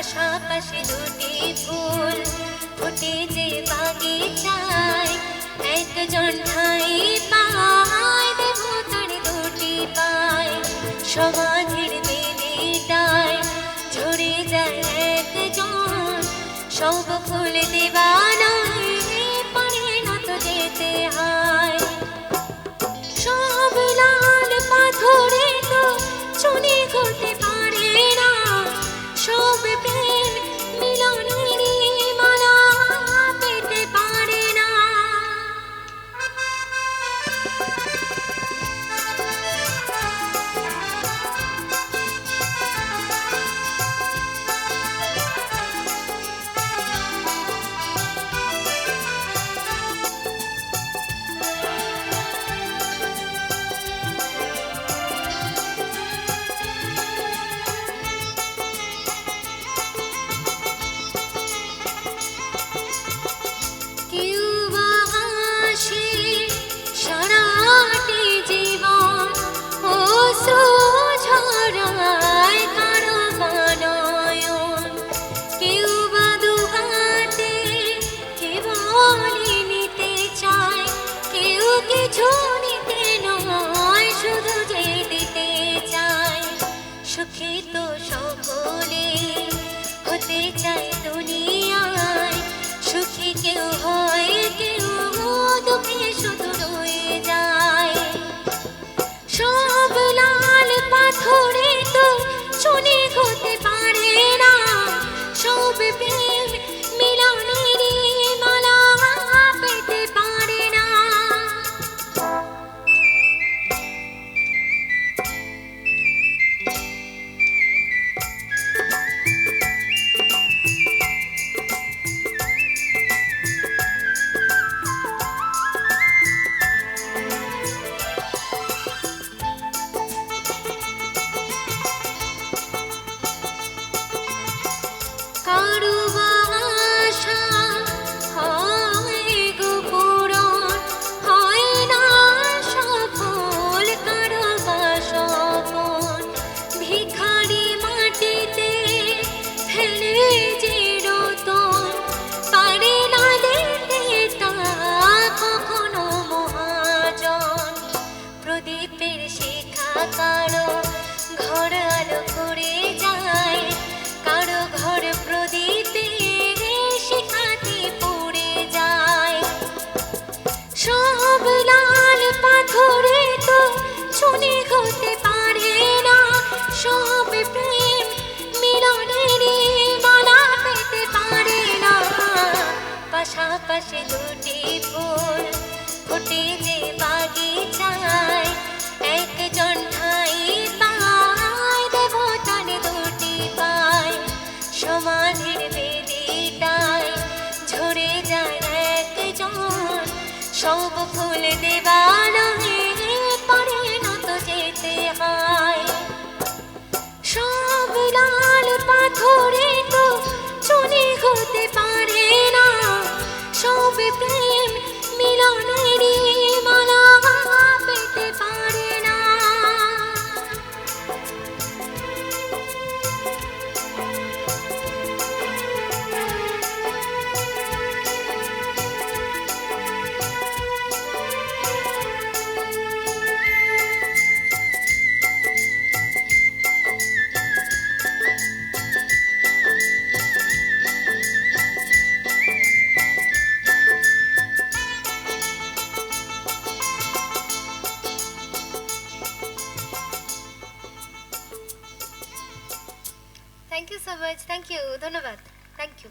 পাশাপাশি দুটি ফুল ফুটে যে বাগিচায়, একজন ঠাই পায় দেবতার দুটি পায়। সমাধির বেদিটায় ঝরে যায় একজন, সব ফুল দেবানায় পারে না তো যেতে হয়। সব লাল পাথরে তো চুনি হতে পারে না, সব প্রেম মিলনেরই মালা পেতে পারে না। কেউ বা হাসে সারাটি জীবন, অশ্রু ঝরায় কারো বানয়ন। কেউ বা দুহাতে কেবলই নিতে চায়, কেউ কিছু নিতে নয় শুধু যে দিতে চায়। সুখী তো সকলে হতে চায় দুনিয়ায়, সুখী কেউ হয় কেউ দুঃখে শুধু রয়ে যায়। সব লাল পাথরে তো চুনি হতে পারে না, সব প্রেম মিলনেরই মালা পেতে পারে না। কারো আশা হয় গো পূরণ, হয় না সফল কারো সপন। ভিখারি মাটিতে ফেলে যে রতন, পারে না দিতে তা কখনো মহাজন। প্রদীপের শিখা কারো ঘর আলো করে যায়, কারো ঘর প্রদীপে শিখাতে পড়ে যায়। সব লাল পাথরে তো চুনি হতে পারে না, সব প্রেম মিলনেরই মালা পেতে পারে না। পাশাপাশি দুটি ফুল ফুটে যে বাগিচায়, একজন ঠাই পায় দেবতার দুটি পায়। সমাধির বেদিটায় ঝরে যায় একজন, সব ফুল দেবানায় পারে না তো যেতে হয়। সব লাল পাথরে তো চুনি হতে পারে না, সব প্রেম মিলনেরই মালা পেতে পারে না। Thank you so much, thank you, ধন্যবাদ, থ্যাংক ইউ।